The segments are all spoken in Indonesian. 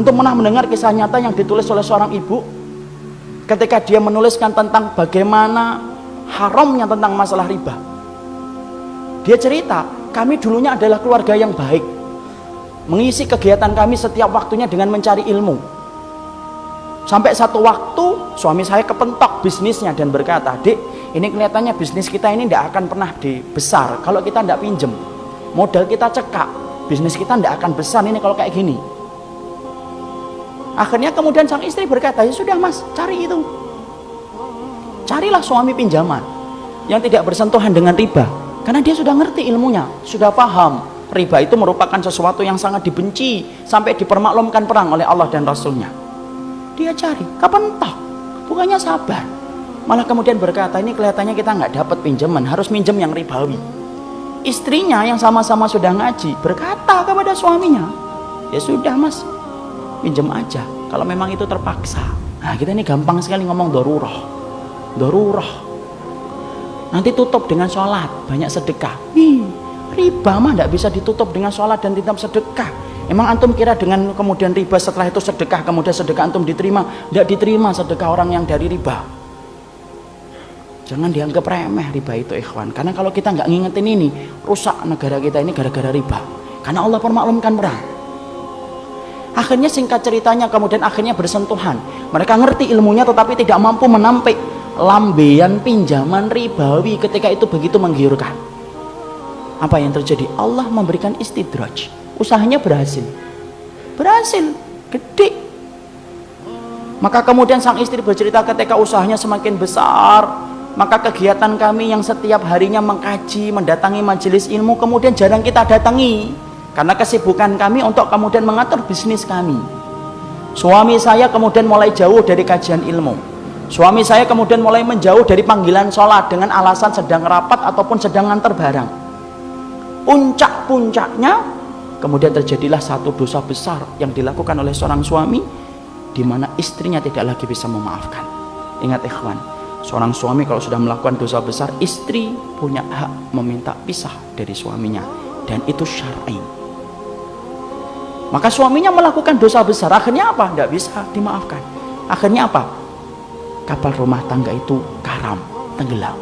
Antum pernah mendengar kisah nyata yang ditulis oleh seorang ibu ketika dia menuliskan tentang bagaimana haramnya tentang masalah riba. Dia cerita, kami dulunya adalah keluarga yang baik, mengisi kegiatan kami setiap waktunya dengan mencari ilmu. Sampai satu waktu suami saya kepentok bisnisnya dan berkata, "Dek, ini kelihatannya bisnis kita ini tidak akan pernah besar kalau kita tidak pinjem. Modal kita cekak, bisnis kita tidak akan besar ini kalau kayak gini." Akhirnya kemudian sang istri berkata, "Ya sudah mas, cari itu. Carilah suami pinjaman yang tidak bersentuhan dengan riba." Karena dia sudah ngerti ilmunya, sudah paham riba itu merupakan sesuatu yang sangat dibenci sampai dipermaklumkan perang oleh Allah dan Rasulnya. Dia cari, kepentok, bukannya sabar, malah kemudian berkata, "Ini kelihatannya kita nggak dapat pinjaman, harus minjem yang ribawi." Istrinya yang sama-sama sudah ngaji berkata kepada suaminya, "Ya sudah mas, pinjem aja kalau memang itu terpaksa." Nah kita ini gampang sekali ngomong dorurah. Nanti tutup dengan sholat, banyak sedekah. Riba mah tidak bisa ditutup dengan sholat dan tidak sedekah. Emang antum kira dengan kemudian riba setelah itu sedekah, kemudian sedekah antum diterima? Tidak diterima sedekah orang yang dari riba. Jangan dianggap remeh riba itu ikhwan. Karena kalau kita nggak ngingetin ini, rusak negara kita ini gara-gara riba. Karena Allah permaklumkan perang. Akhirnya singkat ceritanya kemudian akhirnya bersentuhan. Mereka ngerti ilmunya tetapi tidak mampu menampik lambean pinjaman ribawi ketika itu begitu menggiurkan. Apa yang terjadi? Allah memberikan istidraj. Usahanya berhasil, gede. Maka kemudian sang istri bercerita ketika usahanya semakin besar, maka kegiatan kami yang setiap harinya mengkaji, mendatangi majelis ilmu kemudian jarang kita datangi karena kesibukan kami untuk kemudian mengatur bisnis kami. Suami saya kemudian mulai jauh dari kajian ilmu. Suami saya kemudian mulai menjauh dari panggilan sholat dengan alasan sedang rapat ataupun sedang nganter barang. Puncak-puncaknya kemudian terjadilah satu dosa besar yang dilakukan oleh seorang suami di mana istrinya tidak lagi bisa memaafkan. Ingat ikhwan, seorang suami kalau sudah melakukan dosa besar, istri punya hak meminta pisah dari suaminya dan itu syar'i. Maka suaminya melakukan dosa besar, akhirnya apa? Tidak bisa dimaafkan. Akhirnya apa? Kapal rumah tangga itu karam, tenggelam.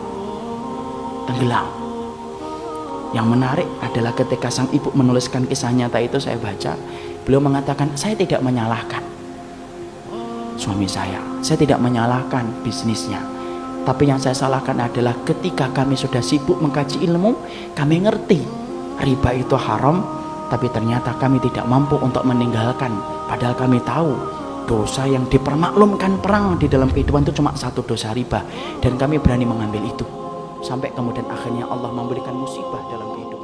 Yang menarik adalah ketika sang ibu menuliskan kisah nyata itu, saya baca, beliau mengatakan, "Saya tidak menyalahkan suami saya tidak menyalahkan bisnisnya, tapi yang saya salahkan adalah ketika kami sudah sibuk mengkaji ilmu, kami ngerti riba itu haram, tapi ternyata kami tidak mampu untuk meninggalkan, padahal kami tahu dosa yang dipermaklumkan perang di dalam kehidupan itu cuma satu dosa riba, dan kami berani mengambil itu." Sampai kemudian akhirnya Allah memberikan musibah dalam kehidupan.